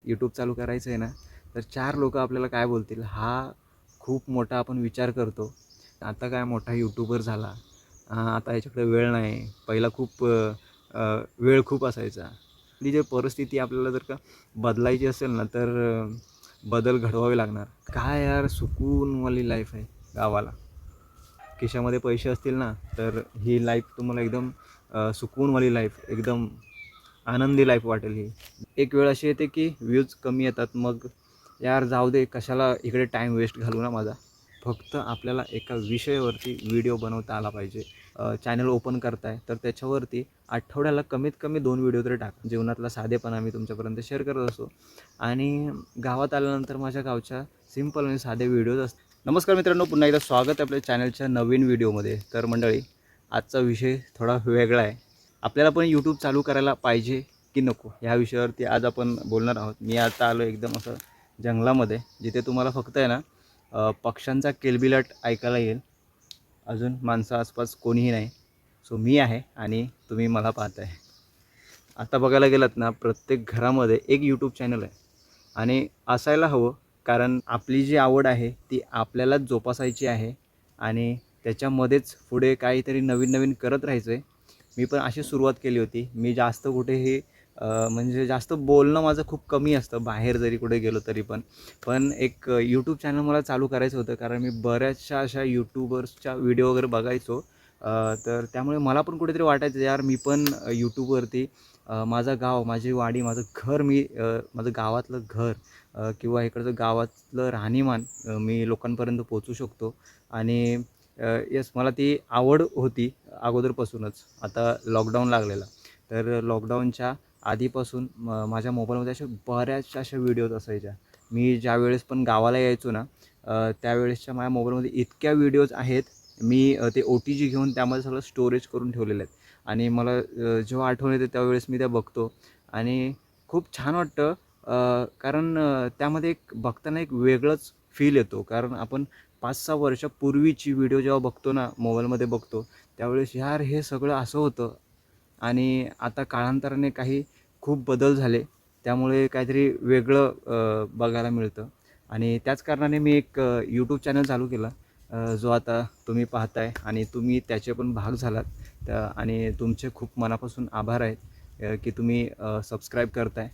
YouTube चालू करायचं आहे ना, तर 4 लोकं आपल्याला काय बोलतील हा खूप मोठा आपण विचार करतो. आता काय मोठा यूट्यूबर झाला, आता याच्याकडे वेळ नाही. पहिला खूप वेळ खूप असायचा. आपली जी परिस्थिती आपल्याला जर का बदलायची असेल ना, तर बदल घडवावे लागणार. काय यार सुकूनवाली लाईफ आहे गावाला. खिशामध्ये पैसे असतील ना, तर ही लाईफ तुम्हाला एकदम सुकूनवाली लाईफ, एकदम आनंदी लाईफ वाटेल ही. एक वेळ अशी येते की व्ह्यूज कमी येतात, मग यार जाऊ दे, कशाला इकडे टाईम वेस्ट घालू ना माझा. फक्त आपल्याला एका विषयावरती व्हिडिओ बनवता आला पाहिजे. चॅनल ओपन करताय तर त्याच्यावरती आठवड्याला कमीत कमी 2 व्हिडिओ तरी टाका. जीवनातला साधेपणा मी तुमच्यापर्यंत शेअर करत असतो आणि गावात आल्यानंतर माझ्या गावच्या सिम्पल आणि साधे व्हिडिओज असतात. नमस्कार मित्रांनो, पुन्हा एकदा स्वागत आहे आपल्या चॅनलच्या नवीन व्हिडिओमध्ये. तर मंडळी, आजचा विषय थोडा वेगळा आहे. आपल्याला पण यूट्यूब चालू करायला पाहिजे की नको ह्या विषयावरती आज आपण बोलणार आहोत. मी आता आलो एकदम असं जंगलामध्ये, जिथे तुम्हाला फक्त आहे ना पक्ष्यांचा किलबिलाट ऐकायला येईल. अजून माणसं आसपास कोणीही नाही. सो मी आहे आणि तुम्ही मला पाहताय. आता बघायला गेलात ना, प्रत्येक घरामध्ये एक यूट्यूब चॅनल आहे आणि असायला हवं. कारण आपली जी आवड आहे ती आपल्यालाच जोपासायची आहे आणि त्याच्यामध्येच पुढे काहीतरी नवीन नवीन करत राहायचं आहे. मी पण अशी सुरुवात केली होती. मी जास्त कुठेही म्हणजे जास्त बोलणं माझं खूप कमी असतं, बाहेर जरी कुठे गेलो तरी पण एक यूट्यूब चॅनल मला चालू करायचं होतं. कारण मी बऱ्याचशा अशा यूट्यूबर्सच्या व्हिडिओ वगैरे बघायचो. तर त्यामुळे मला पण कुठेतरी वाटायचं यार मी पण यूट्यूबवरती माझं गाव, माझी वाडी, माझं घर, माझं गावातलं घर किंवा इकडचं गावातलं राहणीमान मी लोकांपर्यंत पोचवू शकतो. आणि येस, मला ती आवड होती अगोदरपासूनच. आता लॉकडाऊन लागलेला, तर लॉकडाऊनच्या आधीपासून माझ्या मोबाईलमध्ये अशा बऱ्याचशा अशा व्हिडिओज असायच्या. मी ज्यावेळेस पण गावाला यायचो ना, त्यावेळेसच्या माझ्या मोबाईलमध्ये इतक्या व्हिडिओज आहेत. मी ते OTG घेऊन त्यामध्ये सगळं स्टोरेज करून ठेवलेलं आहेत आणि मला जेव्हा आठवण येते त्यावेळेस मी त्या बघतो आणि खूप छान वाटतं. कारण त्यामध्ये एक बघताना एक वेगळंच फील येतो. कारण आपण 5-6 वर्षापूर्वीची व्हिडिओ जेव्हा बघतो ना, मोबाईलमध्ये बघतो, त्यावेळेस यार हे सगळं असं होतं आणि आता काळांतराने काही खूप बदल झाले. त्यामुळे काहीतरी वेगळं बघायला मिळतं आणि त्याच कारणाने मी एक यूट्यूब चॅनल चालू केला, जो आता तुम्ही पाहताय आणि तुम्ही त्याचे पण भाग झालात. आणि तुमचे खूप मनापासून आभार आहेत की तुम्ही सबस्क्राईब करताय.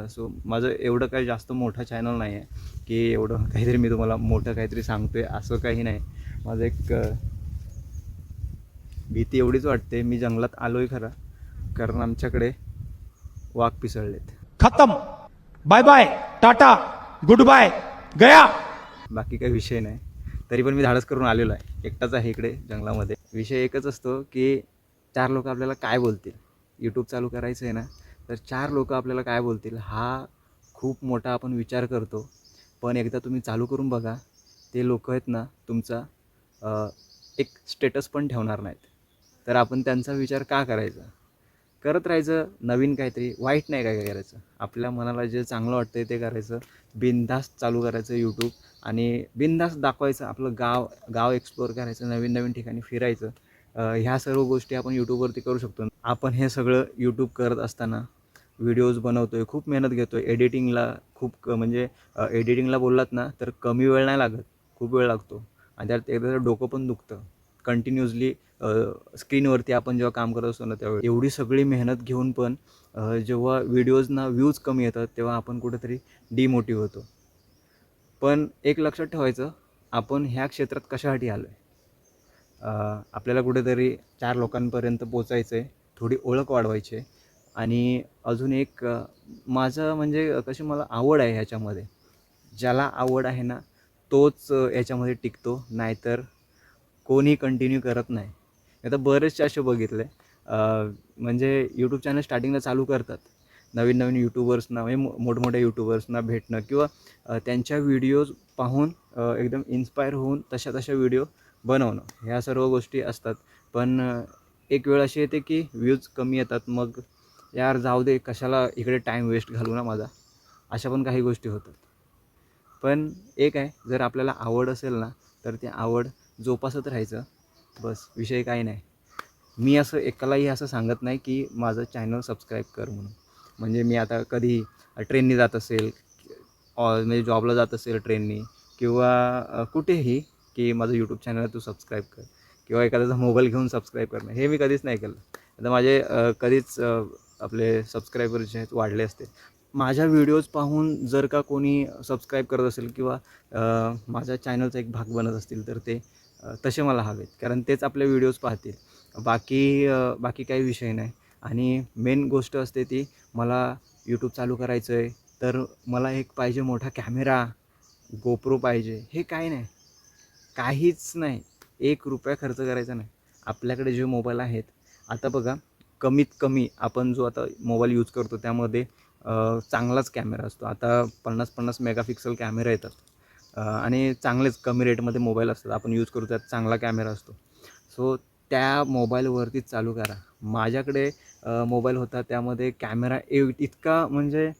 सो माझं एवढं काही जास्त मोठं चॅनल नाही आहे की एवढं काहीतरी मी तुम्हाला मोठं काहीतरी सांगतो आहे, असं काही नाही. माझं एक भीती एवढीच वाटते, मी जंगलात आलो आहे खरं, कारण आमच्याकडे वाघ पिसळलेत. खत्म, bye bye, tata, goodbye, गया. बाकी काही विषय नाही. तरी पण मी धाडस करून आलेलो आहे. एकटाच आहे इकडे जंगलामध्ये. विषय एकच असतो की 4 लोकं आपल्याला काय बोलतील. यूट्यूब चालू करायचं आहे ना, तर 4 लोकं आपल्याला काय बोलतील हा खूप मोठा आपण विचार करतो. पण एकदा तुम्ही चालू करून बघा, ते लोकं आहेत ना तुमचा एक स्टेटस पण ठेवणार नाहीत. तर आपण त्यांचा विचार का करायचा? करत राहायचं नवीन काहीतरी. वाईट नाही काय करायचं. आपल्या मनाला जे चांगलं वाटतं ते करायचं. बिनधास्त चालू करायचं यूट्यूब आणि बिनधास्त दाखवायचं आपलं गाव. गाव एक्सप्लोअर करायचं, नवीन नवीन ठिकाणी फिरायचं. ह्या सर्व गोष्टी आपण यूट्यूबवरती करू शकतो. आपण हे सगळं यूट्यूब करत असताना व्हिडिओज बनवतो आहे, खूप मेहनत घेतो आहे. एडिटिंगला खूप म्हणजे एडिटिंगला बोललात ना तर कमी वेळ नाही लागत, खूप वेळ लागतो आणि त्यात एकदा डोकं पण दुखतं. कंटिन्युअसली स्क्रीनवरती आपण जेव्हा काम करत असतो ना, त्यावेळी एवढी सगळी मेहनत घेऊन पण जेव्हा व्हिडिओजना व्ह्यूज कमी येतात तेव्हा आपण कुठेतरी डिमोटिव्ह होतो. पण एक लक्षात ठेवायचं, आपण ह्या क्षेत्रात कशासाठी आलो आहे. आपल्याला कुठेतरी 4 लोकांपर्यंत पोचायचं आहे, थोडी ओळख वाढवायची आहे आणि अजून एक माझं म्हणजे कशी मला आवड आहे ह्याच्यामध्ये. ज्याला आवड आहे ना तोच याच्यामध्ये टिकतो, नाहीतर कोणी कंटिन्यू करत नाही. आता बरेचसे असे बघितले म्हणजे यूट्यूब चॅनल स्टार्टिंगला चालू करतात. नवीन नवीन यूट्यूबर्सना म्हणजे मोठमोठ्या यूट्यूबर्सना भेटणं किंवा त्यांच्या व्हिडिओज पाहून एकदम इन्स्पायर होऊन तशा तशा व्हिडिओ बनवणं, ह्या सर्व गोष्टी असतात. पण एक वेळ अशी येते की व्ह्यूज कमी येतात, मग यार जाऊ दे, कशाला इकडे टाईम वेस्ट घालू ना माझा. अशा पण काही गोष्टी होतात. पण एक आहे, जर आपल्याला आवड असेल ना तर ती आवड जोपासत राहायचं, बस. विषय काही नाही. मी असं एकालाही असं सांगत नाही की माझं चॅनल सबस्क्राईब कर म्हणून. म्हणजे मी आता कधी ट्रेननी जात असेल म्हणजे जॉबला जात असेल ट्रेननी किंवा कुठेही की माझं यूट्यूब चॅनल तू सबस्क्राईब कर किंवा एखाद्याचा मोबाईल घेऊन सबस्क्राईब करणं हे मी कधीच नाही केलं. आता माझे कधीच आपले सबस्क्रायबर जे आहेत वाढले असते. माझ्या व्हिडिओज पाहून जर का कोणी सबस्क्राईब करत असेल किंवा माझ्या चॅनलचा एक भाग बनत असतील तर ते तसे मला हवेत, कारण तेच आपले व्हिडिओज पाहतील. बाकी काही विषय नाही. आणि मेन गोष्ट असते ती मला यूट्यूब चालू करायचं आहे तर मला एक पाहिजे मोठा कॅमेरा, गोप्रो पाहिजे. हे काही नाही, काहीच नाही. ₹1 खर्च करायचा नाही. आपल्याकडे जे मोबाईल आहेत आता बघा, कमीत कमी आपण जो आता मोबाईल यूज करतो त्यामध्ये चांगलाच कॅमेरा असतो. आता 50-50 मेगापिक्सल कॅमेरा येतात आणि चांगलेच कमी रेटमध्ये मोबाईल असतात. आपण यूज करू त्यात चांगला कॅमेरा असतो. सो त्या मोबाईलवरतीच चालू करा. माझ्याकडे मोबाईल होता त्यामध्ये कॅमेरा इतका म्हणजे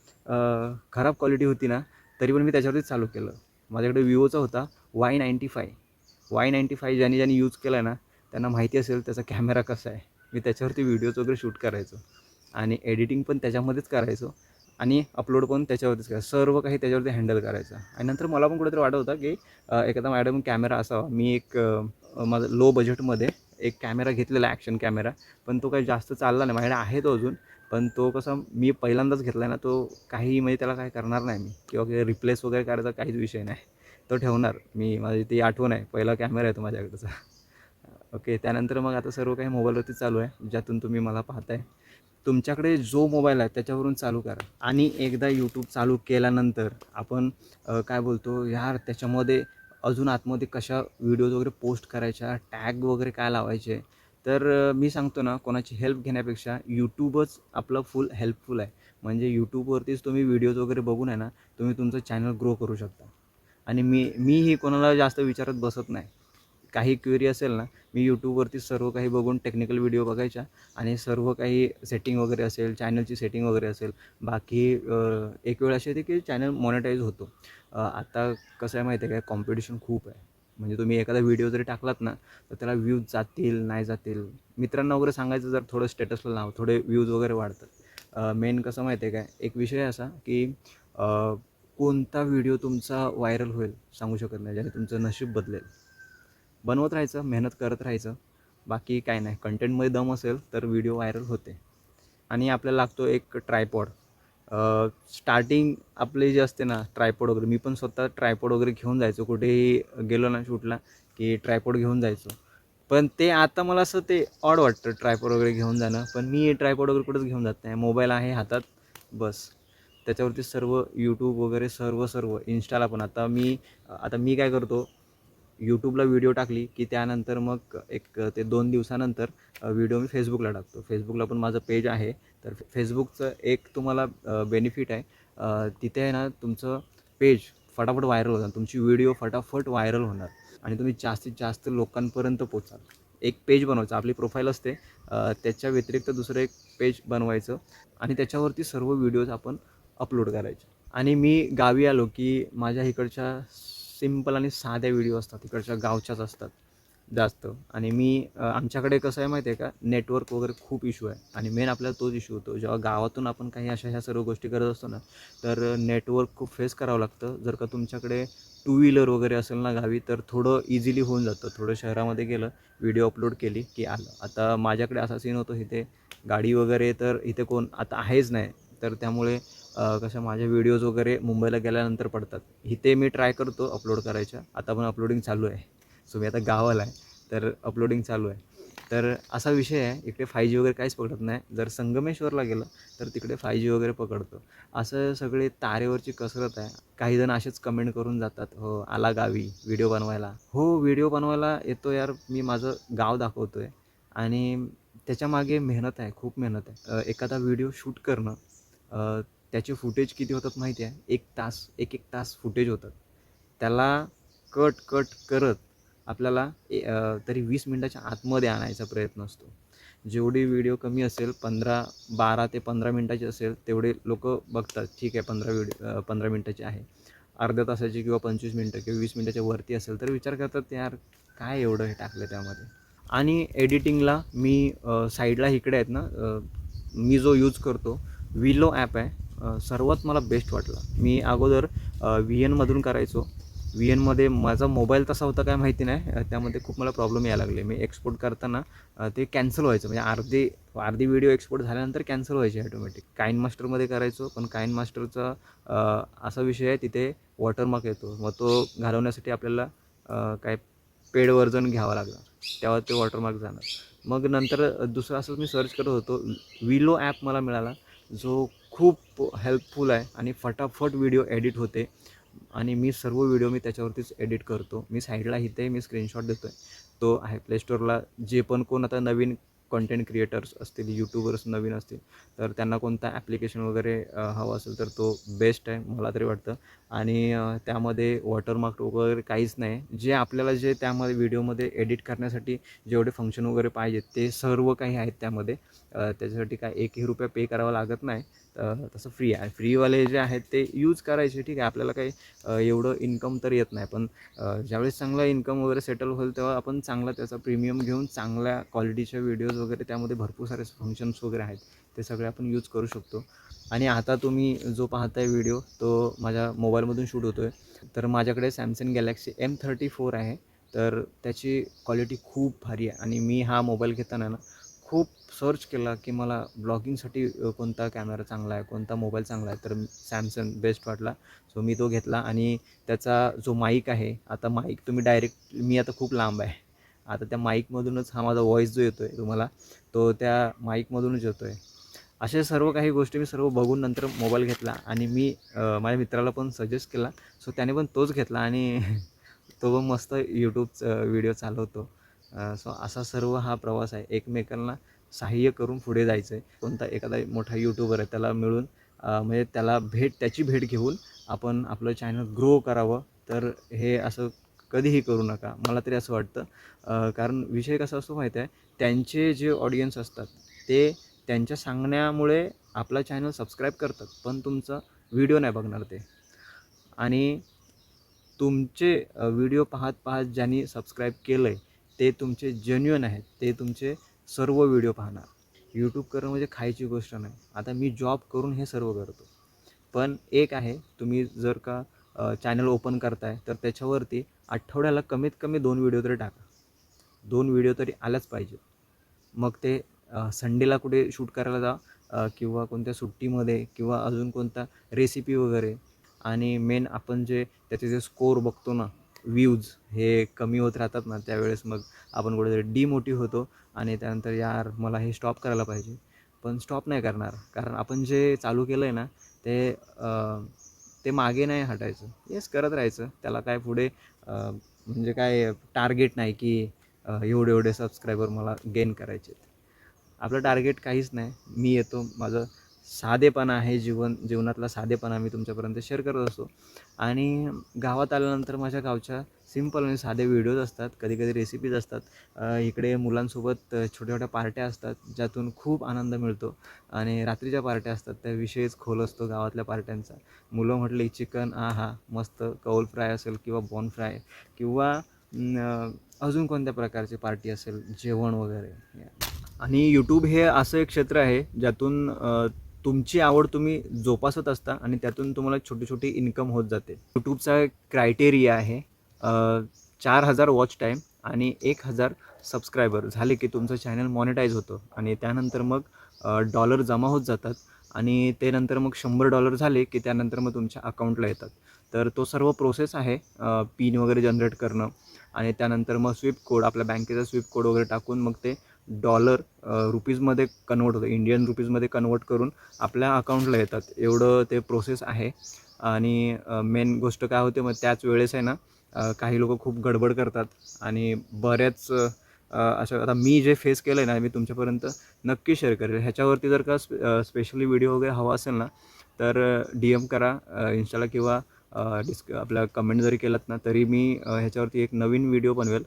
खराब क्वालिटी होती ना, तरी पण मी त्याच्यावरतीच चालू केलं. माझ्याकडे विवोचा होता Y95 ज्यांनी यूज केला आहे ना त्यांना माहिती असेल त्याचा कॅमेरा कसा आहे. मी त्याच्यावरती व्हिडिओज वगैरे शूट करायचो आणि एडिटिंग पण त्याच्यामध्येच करायचो आणि अपलोड पण त्याच्यावरतीच करायचं. सर्व काही त्याच्यावरती हँडल करायचं. आणि नंतर मला पण कुठेतरी वाटत होतं की एखादा मॅडम कॅमेरा असावा. मी एक माझं लो बजेटमध्ये एक कॅमेरा घेतलेला, ॲक्शन कॅमेरा, पण तो काही जास्त चालला नाही. माझ्याकडे आहे तो अजून, पण तो कसा मी पहिल्यांदाच घेतला आहे ना, तो काही म्हणजे त्याला काय करणार नाही मी किंवा रिप्लेस वगैरे करायचा काहीच विषय नाही. तो ठेवणार मी. माझी ती आठवण आहे, पहिला कॅमेरा आहे तो माझ्याकडचा. ओके, त्यानंतर मग आता सर्व काही मोबाईलवरती चालू आहे, ज्यातून तुम्ही मला पाहताय. तुमच्याकडे जो मोबाईल आहे त्याच्यावरून चालू करा. आणि एकदा यूट्यूब चालू केल्यानंतर आपण काय बोलतो यार त्याच्यामध्ये अजून आतमध्ये कशा व्हिडिओज वगैरे पोस्ट करायच्या, टॅग वगैरे काय लावायचे, तर मी सांगतो ना, कोणाची हेल्प घेण्यापेक्षा यूट्यूबच आपलं फुल हेल्पफुल आहे. म्हणजे यूट्यूबवरतीच तुम्ही व्हिडिओज वगैरे बघून आहे ना, तुम्ही तुमचं चॅनल ग्रो करू शकता. आणि मीही कोणाला जास्त विचारत बसत नाही. काही क्वेरी असेल ना, मी यूट्यूबवरती सर्व काही बघून टेक्निकल व्हिडिओ बघायच्या आणि सर्व काही सेटिंग वगैरे असेल, चॅनलची सेटिंग वगैरे असेल, बाकी एक वेळ अशी येते की चॅनल मॉनिटाईज होतो. आता कसं आहे माहिती आहे काय, कॉम्पिटिशन खूप आहे. म्हणजे तुम्ही एखादा व्हिडिओ जरी टाकलात ना तर त्याला व्ह्यूज जातील नाही जातील. मित्रांना वगैरे सांगायचं जर थोडं स्टेटसला लाव, थोडे व्ह्यूज वगैरे वाढतात. मेन कसं माहिती आहे काय, एक विषय असा की कोणता व्हिडिओ तुमचा व्हायरल होईल सांगू शकत नाही, ज्याने तुमचं नशीब बदलेल. बनवत राहायचं, मेहनत करत राहायचं, बाकी काय नाही. कंटेंटमध्ये दम असेल तर व्हिडिओ व्हायरल होते. आणि आपल्याला लागतो एक ट्रायपॉड. स्टार्टिंग आपले जे असते ना ट्रायपॉड वगैरे, मी पण स्वतः ट्रायपॉड वगैरे घेऊन जायचो कुठेही गेलो ना शूटला की ट्रायपॉड घेऊन जायचो. पण ते आता मला असं ते ऑड वाटतं ट्रायपॉड वगैरे घेऊन जाणं. पण मी ट्रायपॉड वगैरे कुठंच घेऊन जात नाही. मोबाईल आहे हातात, बस त्याच्यावरती सर्व यूट्यूब वगैरे सर्व इन्स्टाला पण. आता मी काय करतो, यूट्यूबला व्हिडिओ टाकली की त्यानंतर मग एक ते 2 दिवसानंतर व्हिडिओ मी फेसबुकला टाकतो. फेसबुकला पण माझं पेज आहे. तर फेसबुकचं एक तुम्हाला बेनिफिट आहे, तिथे आहे ना तुमचं पेज फटाफट व्हायरल होणार, तुमची व्हिडिओ फटाफट व्हायरल होणार आणि तुम्ही जास्तीत जास्त लोकांपर्यंत पोचाल. एक पेज बनवायचं, आपली प्रोफाईल असते, त्याच्या व्यतिरिक्त दुसरं एक पेज बनवायचं आणि त्याच्यावरती सर्व व्हिडिओज आपण अपलोड करायचे. आणि मी गावी आलो की माझ्या इकडच्या सिम्पल आणि साध्या व्हिडिओ असतात, इकडच्या गावच्याच असतात जास्त. आणि आमच्याकडे कसं आहे माहिती आहे का, नेटवर्क वगैरे खूप इश्यू आहे. आणि मेन आपल्याला तोच इश्यू होतो जेव्हा गावातून आपण काही ह्या सर्व गोष्टी करत असतो ना, तर नेटवर्क खूप फेस करावं लागतं. जर का तुमच्याकडे टू व्हीलर वगैरे असेल ना गावी तर थोडं इझिली होऊन जातं. थोडं शहरामध्ये गेलं, व्हिडिओ अपलोड केली की आलं. आता माझ्याकडे असा सीन होतो, इथे गाडी वगैरे तर इथे कोण आता आहेच नाही, तर त्यामुळे कसं माझे व्हिडिओज वगैरे मुंबईला गेल्यानंतर पडतात. इथे मी ट्राय करतो अपलोड करायच्या. आता पण अपलोडिंग चालू आहे. सो मी आता गावाला आहे तर अपलोडिंग चालू आहे. तर असा विषय आहे, इकडे 5G वगैरे काहीच पकडत नाही. जर संगमेश्वरला गेलं तर तिकडे 5G वगैरे पकडतो. असं सगळे तारेवरची कसरत आहे. काही जण असेच कमेंट करून जातात, हो आला गावी व्हिडिओ बनवायला. हो व्हिडिओ बनवायला येतो यार, मी माझं गाव दाखवतो आहे आणि त्याच्यामागे मेहनत आहे, खूप मेहनत आहे. एखादा व्हिडिओ शूट करणं, त्याचे फुटेज किती होतात माहिती आहे, 1 तास, एक तास फुटेज होतात. त्याला कट करत आपल्याला तरी 20 मिनटाच्या आतमध्ये आणायचा प्रयत्न असतो. जेवढी व्हिडिओ कमी असेल, 12 ते 15 मिनटाची असेल, तेवढे लोक बघतात. ठीक आहे 15 मिनटाची आहे. अर्ध्या तासाची किंवा 25 मिनटं किंवा 20 मिनटाच्या वरती असेल तर विचार करतात यार काय एवढं हे टाकलं त्यामध्ये. आणि एडिटिंगला मी साईडला इकडे आहेत ना, मी जो यूज करतो विलो ॲप आहे, सर्वात मला बेस्ट वाटला. मी अगोदर व्ही एनमधून करायचो. व्ही एनमध्ये माझा मोबाईल तसा होता काय माहिती नाही, त्यामध्ये खूप मला प्रॉब्लेम यायला लागले. मी एक्सपोर्ट करताना ते कॅन्सल व्हायचं, म्हणजे अर्धी व्हिडिओ एक्सपोर्ट झाल्यानंतर कॅन्सल व्हायची ॲटोमॅटिक. काइन मास्टरमध्ये करायचो, पण काइन मास्टरचा असा विषय आहे, तिथे वॉटरमार्क येतो. मग तो घालवण्यासाठी आपल्याला काय पेड व्हर्जन घ्यावा लागणार, तेव्हा ते वॉटरमार्क जाणार. मग नंतर दुसरं असंच मी सर्च करत होतो, विलो ॲप मला मिळाला, जो खूप हेल्पफुल आहे आणि फटाफट व्हिडिओ एडिट होते. आणि मी सर्व व्हिडिओ त्याच्यावरतीच एडिट करतो. मी साईडला इथे मी स्क्रीनशॉट देतो आहे, तो आहे प्ले स्टोअरला. जे पण कोण आता नवीन कंटेंट क्रिएटर्स असतील, यूट्यूबर्स नवीन असतील, तर त्यांना कोणता ॲप्लिकेशन वगैरे हवा असेल तर तो बेस्ट आहे मला तरी वाटतं. आणि त्यामध्ये वॉटरमार्क वगैरे काहीच नाही. जे आपल्याला त्यामध्ये व्हिडिओमध्ये एडिट करण्यासाठी जेवढे फंक्शन वगैरे पाहिजेत ते सर्व काही आहेत त्यामध्ये. त्याच्यासाठी काय एकही रुपया पे करावा लागत नाही. तसं फ्री आहे. फ्रीवाले जे आहेत ते यूज करायचे, ठीक आहे. आपल्याला काही एवढं इन्कम तर येत नाही, पण ज्यावेळेस चांगला इन्कम वगैरे सेटल होईल तेव्हा आपण चांगला त्याचा प्रीमियम घेऊन चांगल्या क्वालिटीच्या व्हिडिओज वगैरे, त्यामध्ये भरपूर सारे फंक्शन्स वगैरे आहेत, ते सगळे आपण यूज करू शकतो. आणि आता तुम्ही जो पाहताय व्हिडिओ तो माझ्या मोबाईलमधून शूट होतो आहे. तर माझ्याकडे सॅमसंग गॅलेक्सी M34 आहे. तर त्याची क्वालिटी खूप भारी आहे. आणि मी हा मोबाईल घेताना ना खूप सर्च केला की मला ब्लॉगिंगसाठी कोणता कॅमेरा चांगला आहे, कोणता मोबाईल चांगला आहे. तर सॅमसंग बेस्ट वाटला, सो मी तो घेतला. आणि त्याचा जो माईक आहे, आता माईक तुम्ही डायरेक्ट, मी आता खूप लांब आहे, आता त्या माईकमधूनच हा माझा व्हॉईस जो येतो आहे तुम्हाला, तो त्या माईकमधूनच येतो आहे. असे सर्व काही गोष्टी मी सर्व बघून नंतर मोबाईल घेतला. आणि मी माझ्या मित्राला पण सजेस्ट केला, सो त्याने पण तोच घेतला. आणि तो पण मस्त यूट्यूबचा व्हिडिओ चालवतो. सो असा सर्व हा प्रवास आहे. एकमेकांना सहाय्य करून पुढे जायचं आहे. कोणता एखादा मोठा यूट्यूबर आहे त्याला मिळून, म्हणजे त्याची भेट घेऊन आपण आपलं चॅनल ग्रो करावं. तर हे असं कधीही करू नका, मला तरी असं वाटतं. कारण विषय कसा असतो माहीत आहे, त्यांचे जे ऑडियन्स असतात ते त्यांच्या सांगण्यामुळे आपला चॅनल सबस्क्राईब करतात, पण तुमचा व्हिडिओ नाही बघणार ते. आणि तुमचे व्हिडिओ पाहत पाहत ज्यांनी सबस्क्राईब केलं आहे ते तुमचे जेन्युइन आहेत, ते तुमचे सर्व व्हिडिओ पाहणार. यूट्यूब करणं म्हणजे खायची गोष्ट नाही. आता मी जॉब करून हे सर्व करतो, पण एक आहे, तुम्ही जर का चॅनल ओपन करताय तर त्याच्यावरती आठवड्याला कमीत कमी 2 व्हिडिओ तरी टाका. 2 व्हिडिओ तरी आल्याच पाहिजे. मग ते संडेला कुठे शूट करायला जा, किंवा कोणत्या सुट्टीमध्ये, किंवा अजून कोणता रेसिपी वगैरे. आणि मेन आपण त्याचे जे स्कोर बघतो ना, व्ह्यूज हे कमी होत राहतात ना, त्यावेळेस मग आपण कुठेतरी डिमोटिव्ह होतो. आणि त्यानंतर यार मला हे स्टॉप करायला पाहिजे, पण स्टॉप नाही करणार. कारण आपण जे चालू केलं आहे ना ते मागे नाही हटायचं. येस, करत राहायचं. त्याला काय पुढे म्हणजे काय टार्गेट नाही की एवढे सबस्क्रायबर मला गेन करायचे आहेत. आपलं टार्गेट काहीच नाही. मी येतो, माझं साधेपणा आहे, जीवनातला साधेपणा मी तुमच्यापर्यंत शेअर करत असतो. आणि गावात आल्यानंतर माझ्या गावच्या सिम्पल आणि साधे व्हिडिओज असतात, कधीकधी रेसिपीज असतात. इकडे मुलांसोबत छोट्या छोट्या पार्ट्या असतात, ज्यातून खूप आनंद मिळतो. आणि रात्रीच्या पार्ट्या असतात, त्या विषयच खोल असतो गावातल्या पार्ट्यांचा. मुलं म्हटली चिकन, मस्त कौल फ्राय असेल किंवा बॉन फ्राय, किंवा अजून कोणत्या प्रकारची पार्टी असेल, जेवण वगैरे. आणि यूट्यूब हे असं एक क्षेत्र आहे ज्यातून तुमची आवड तुम्ही जोपासत असता आणि त्यातून तुम्हाला छोटी छोटी इन्कम होत जाते. यूट्यूबचा क्रायटेरिया आहे 4,000 वॉच टाईम आणि 1,000 सबस्क्रायबर झाले की तुमचं चॅनल मॉनिटाईज होतं. आणि त्यानंतर मग डॉलर जमा होत जातात. आणि ते नंतर मग $100 झाले की त्यानंतर मग तुमच्या अकाउंटला येतात. तर तो सर्व प्रोसेस आहे, पिन वगैरे जनरेट करणं. आणि त्यानंतर मग स्विफ्ट कोड, आपल्या बँकेचा स्विफ्ट कोड वगैरे टाकून मग ते डॉलर रुपीजमध्ये कन्वर्ट होतं, इंडियन रुपीजमध्ये कन्वर्ट करून आपल्या अकाउंटला येतात. एवढं ते प्रोसेस आहे. आणि मेन गोष्ट काय होते, मग त्याच वेळेस आहे ना, काही लोक खूप गडबड करतात. आणि बऱ्याच अशा, आता मी जे फेस केलं आहे ना, मी तुमच्यापर्यंत नक्की शेअर करेल. ह्याच्यावरती जर का स्पेशली व्हिडिओ वगैरे हवा असेल ना, तर DM करा इंस्टाला, किंवा आपल्या कमेंट जरी केलात ना, तरी मी ह्याच्यावरती एक नवीन व्हिडिओ बनवेल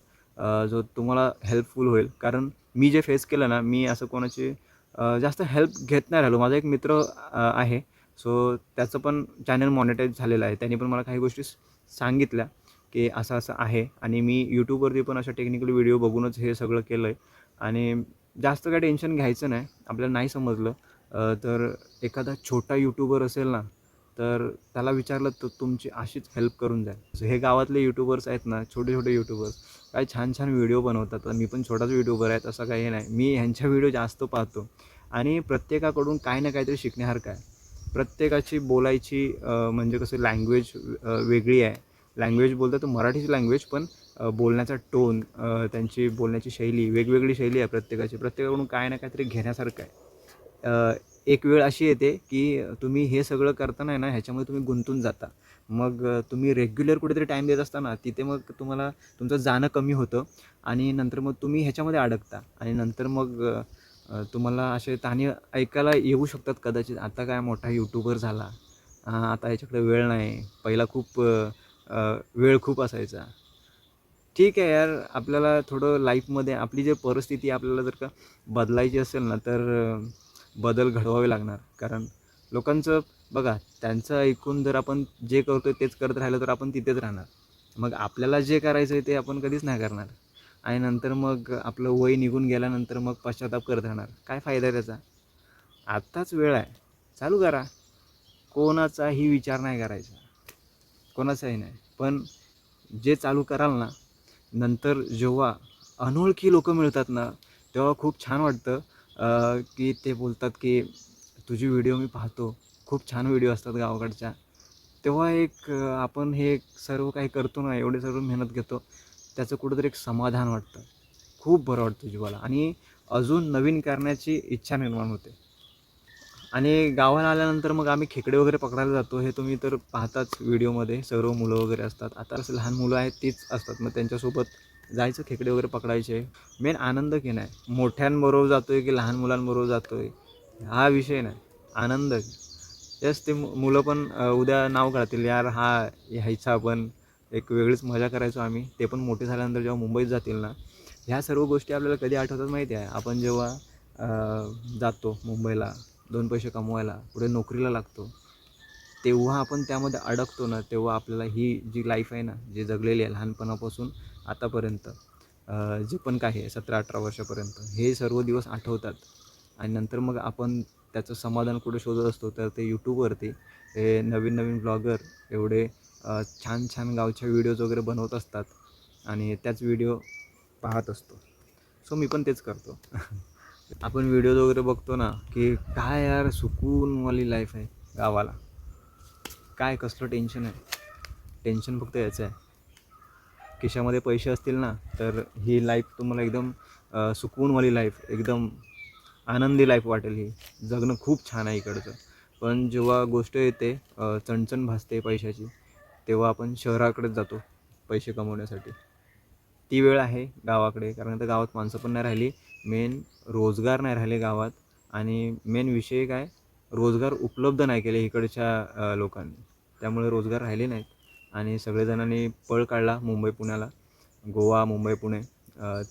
जो तुम्हाला हेल्पफुल होईल. कारण मी जे फेस केलं ना, मी असं कोणाची जास्त हेल्प घेत नाही राहिलो. माझा एक मित्र आहे, सो त्याचं पण चॅनल मॉनिटाईज झालेलं आहे. त्याने पण मला काही गोष्टी सांगितल्या की असं असं आहे. आणि मी यूट्यूबवरती पण अशा टेक्निकल व्हिडिओ बघूनच हे सगळं केलं आहे. आणि जास्त काय टेन्शन घ्यायचं नाही. आपल्याला नाही समजलं तर एखादा छोटा यूट्यूबर असेल ना, तर त्याला विचारलं तर तुमची अशीच हेल्प करून जाईल. हे गावातले यूट्यूबर्स आहेत ना, छोटे छोटे यूट्यूबर्स काय छान छान व्हिडिओ बनवतात. मी पण छोटाच यूट्यूबर आहे, तसं काही नाही. मी ह्यांच्या व्हिडिओ जास्त पाहतो आणि प्रत्येकाकडून काही ना काहीतरी शिकण्यासारखं आहे. प्रत्येकाची बोलायची म्हणजे कसं लँग्वेज वेगळी आहे. लँग्वेज बोलतात तर मराठीची लँग्वेज, पण बोलण्याचा टोन, त्यांची बोलण्याची शैली, वेगवेगळी शैली आहे प्रत्येकाची. प्रत्येकाकडून काय ना काहीतरी घेण्यासारखं आहे. एक वेळ अशी येते की तुम्ही हे सगळं करताना आहे ना, ह्याच्यामध्ये तुम्ही गुंतून जाता. मग तुम्ही रेग्युलर कुठेतरी टाईम देत असताना तिथे मग तुम्हाला तुमचं जाणं कमी होतं आणि नंतर मग तुम्ही ह्याच्यामध्ये अडकता आणि नंतर मग तुम्हाला असे ताणे ऐकायला येऊ शकतात कदाचित. आता काय मोठा यूट्यूबर झाला, आता ह्याच्याकडे वेळ नाही, पहिला खूप वेळ खूप असायचा. ठीक आहे यार, आपल्याला थोडं लाईफमध्ये आपली जे परिस्थिती आपल्याला जर का बदलायची असेल ना, तर बदल घडवावे लागणार. कारण लोकांचं बघा, त्यांचं ऐकून जर आपण जे करतोय तेच करत राहिलं तर आपण तिथेच राहणार. मग आपल्याला जे करायचं आहे ते आपण कधीच नाही करणार आणि नंतर मग आपलं वय निघून गेल्यानंतर मग पश्चाताप करत राहणार. काय फायदा आहे त्याचा? आत्ताच वेळ आहे, चालू करा. कोणाचाही विचार नाही करायचा, कोणाचाही नाही. पण जे चालू कराल ना, नंतर जेव्हा अनोळखी लोकं मिळतात ना, तेव्हा खूप छान वाटतं. की ते बोलतात की तुझी व्हिडिओ मी पाहतो, खूप छान व्हिडिओ असतात गावाकडच्या. तेव्हा एक आपण हे सर्व काही करतो ना, एवढे सर्व मेहनत घेतो, त्याचं कुठंतरी एक समाधान वाटतं. खूप बरं वाटतं जीवाला आणि अजून नवीन करण्याची इच्छा निर्माण होते. आणि गावाला आल्यानंतर मग आम्ही खेकडे वगैरे पकडायला जातो. हे तुम्ही तर पाहताच व्हिडिओमध्ये, सर्व मुलं वगैरे असतात. आता असं लहान मुलं आहेत तीच असतात. मग त्यांच्यासोबत जायचं, खेकडे वगैरे पकडायचे. मेन आनंद की नाही, मोठ्यांबरोबर जातो आहे की लहान मुलांबरोबर जातो आहे हा विषय नाही, आनंद. यस, ते मुलं पण उद्या नाव काढतील, यार हा ह्यायचा आपण एक वेगळीच मजा करायचो आम्ही. ते पण मोठे झाल्यानंतर जेव्हा मुंबईत जातील ना, ह्या सर्व गोष्टी आपल्याला कधी आठवतात माहिती आहे? आपण जेव्हा जातो मुंबईला 2 पैसे कमवायला, पुढे नोकरीला लागतो, तेव्हा आपण त्यामध्ये अडकतो ना, तेव्हा आपल्याला ही जी लाईफ आहे ना, जी जगलेली आहे लहानपणापासून आतापर्यंत, जे पण काही आहे 17-18 वर्षापर्यंत, हे सर्व दिवस आठवतात. आणि नंतर मग आपण त्याचं समाधान कुठे शोधत असतो, तर ते यूट्यूबवरती हे नवीन नवीन ब्लॉगर एवढे छान छान गावच्या व्हिडिओज वगैरे बनवत असतात आणि त्याच व्हिडिओ पाहत असतो. सो मी पण तेच करतो. आपण व्हिडिओज वगैरे बघतो ना, की काय यार सुकूनवाली लाईफ आहे गावाला. काय कसलं टेन्शन आहे? टेन्शन फक्त याचं आहे, खिशामध्ये पैसे असतील ना, तर ही लाईफ तुम्हाला एकदम सुकूनवाली लाईफ, एकदम आनंदी लाईफ वाटेल. ही जगणं खूप छान आहे इकडचं. पण जेव्हा गोष्ट येते चणचण भासते पैशाची, तेव्हा आपण शहराकडेच जातो पैसे कमवण्यासाठी. ती वेळ आहे गावाकडे, कारण आता गावात माणसं पण नाही राहिली. मेन रोजगार नाही राहिले गावात आणि मेन विषय काय, रोजगार उपलब्ध नाही केले इकडच्या लोकांनी. त्यामुळे रोजगार राहिले नाहीत आणि सगळेजणांनी पळ काढला मुंबई पुण्याला, गोवा मुंबई पुणे.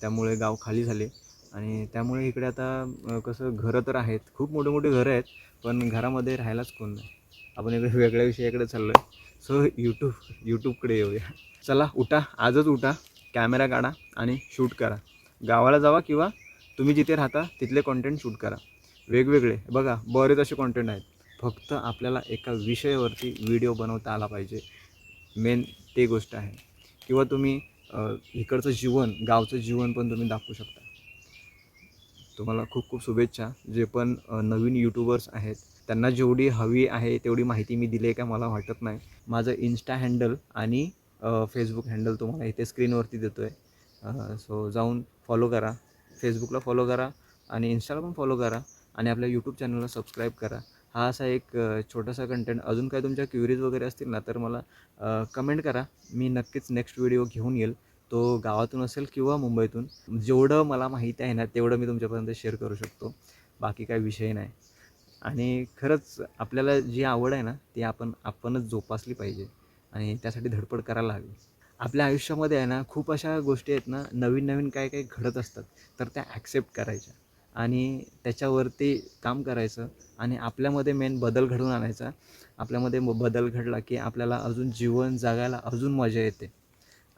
त्यामुळे गाव खाली झाले आणि त्यामुळे इकडे आता कसं घरं तर आहेत, खूप मोठे मोठे घरं आहेत, पण घरामध्ये राहायलाच कोण नाही. आपण इकडे वेगळ्या विषयाकडे चाललो आहे. सो यूट्यूबकडे येऊया. चला उठा, आजच उठा, कॅमेरा काढा आणि शूट करा. गावाला जावा किंवा तुम्ही जिथे राहता तिथले कॉन्टेंट शूट करा. वेगवेगळे बघा, बरेच असे कॉन्टेंट आहेत. फक्त आपल्याला एका विषयावरती व्हिडिओ बनवता आला पाहिजे. मेन ते गोष्ट आहे. किंवा तुम्ही इकडचं जीवन, गावचं जीवन पण तुम्ही दाखवू शकता. तुम्हाला खूप खूप शुभेच्छा. जे पण नवीन यूट्यूबर्स आहेत, त्यांना जेवढी हवी आहे तेवढी माहिती मी दिली आहे का मला वाटत नाही. माझं इन्स्टा हँडल आणि फेसबुक हँडल तुम्हाला इथे स्क्रीनवरती देतो आहे. सो जाऊन फॉलो करा. फेसबुकला फॉलो करा आणि इन्स्टाला पण फॉलो करा आणि आपल्या यूट्यूब चॅनलला सबस्क्राईब करा. हा असा एक छोटासा कंटेंट. अजून काही तुमच्या क्युरीज वगैरे असतील ना, तर मला कमेंट करा. मी नक्कीच नेक्स्ट व्हिडिओ घेऊन येईल. तो गावातून असेल किंवा मुंबईतून. जेवढं मला माहिती आहे ना, तेवढं मी तुमच्यापर्यंत शेअर करू शकतो. बाकी काही विषय नाही. आणि खरंच आपल्याला जी आवड आहे ना, ती आपणच जोपासली पाहिजे आणि त्यासाठी धडपड करायला हवी. आपल्या आयुष्यामध्ये आहे ना, खूप अशा गोष्टी आहेत ना, नवीन नवीन काय काय घडत असतात, तर त्या ॲक्सेप्ट करायच्या आणि त्याच्यावरती काम करायचं आणि आपल्यामध्ये मेन बदल घडवून आणायचा. आपल्यामध्ये बदल घडला की आपल्याला अजून जीवन जगायला अजून मजा येते.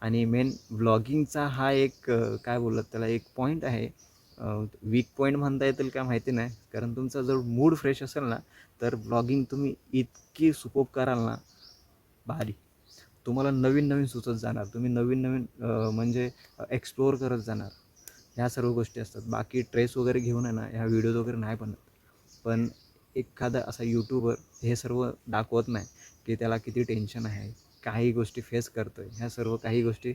आणि मेन व्लॉगिंगचा हा एक काय बोलतात त्याला, एक पॉईंट आहे वीक पॉईंट म्हणता येतील काय माहिती नाही, कारण तुमचा जर मूड फ्रेश असेल ना तर ब्लॉगिंग तुम्ही इतकी सुपोप कराल ना, भारी. तुम्हाला नवीन नवीन सुचत जाणार, तुम्ही नवीन नवीन म्हणजे एक्सप्लोअर करत जाणार. ह्या सर्व गोष्टी असतात. बाकी ट्रेस वगैरे घेऊन आहे ना ह्या व्हिडिओज वगैरे नाही बनत. पण एखादा असा यूट्यूबर हे सर्व दाखवत नाही की त्याला किती टेन्शन आहे, काही गोष्टी फेस करतो आहे, ह्या सर्व काही गोष्टी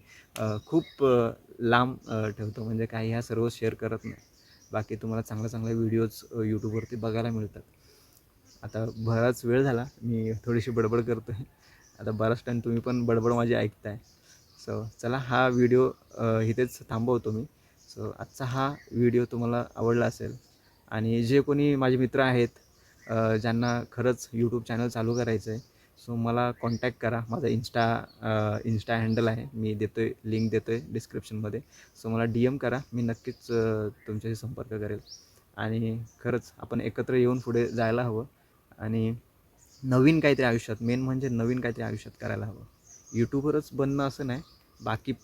खूप लांब ठेवतो, म्हणजे काही ह्या सर्व शेअर करत नाही. बाकी तुम्हाला चांगल्या चांगल्या व्हिडिओज यूट्यूबवरती बघायला मिळतात. आता बराच वेळ झाला मी थोडीशी बडबड करतो आहे. आता बराच टाईम तुम्ही पण बडबड माझी ऐकताय. सो चला हा व्हिडिओ इथेच थांबवतो मी. सो आजचा हा व्हिडिओ तुम्हाला आवडला असेल आणि जे कोणी माझे मित्र आहेत ज्यांना खरंच यूट्यूब चॅनल चालू करायचं आहे, सो मला कॉन्टॅक्ट करा. माझा इंस्टा हँडल आहे, मी देतो आहे, लिंक देतो आहे डिस्क्रिप्शनमध्ये. सो मला DM करा, मी नक्कीच तुमच्याशी संपर्क करेल. आणि खरंच आपण एकत्र येऊन पुढे जायला हवं आणि नवीन काहीतरी आयुष्यात, मेन म्हणजे नवीन काहीतरी आयुष्यात करायला हवं. यूट्यूबरच बनणं असं नाही,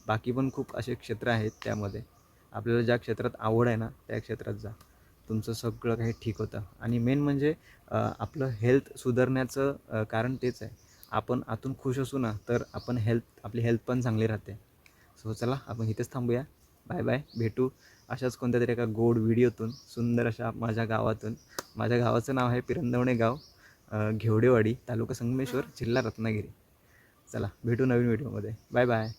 बाकी पण खूप असे क्षेत्र आहेत. त्यामध्ये आपल्याला ज्या क्षेत्रात आवड आहे ना त्या क्षेत्रात जा, तुमचं सगळं काही ठीक होतं. आणि मेन म्हणजे आपलं हेल्थ सुधारण्याचं कारण तेच आहे. आपण आतून खुश असू ना तर आपली हेल्थ पण चांगली राहते. सो चला आपण इथेच थांबूया. Bye bye. भेटू अशाच कोणत्या तरी एका गोड व्हिडिओतून, सुंदर अशा माझ्या गावातून. माझ्या गावाचं नाव आहे पिरंदवणे गाव, घेवडेवाडी, तालुका संगमेश्वर, जिल्हा रत्नागिरी. चला भेटू नवीन व्हिडिओमध्ये. Bye bye.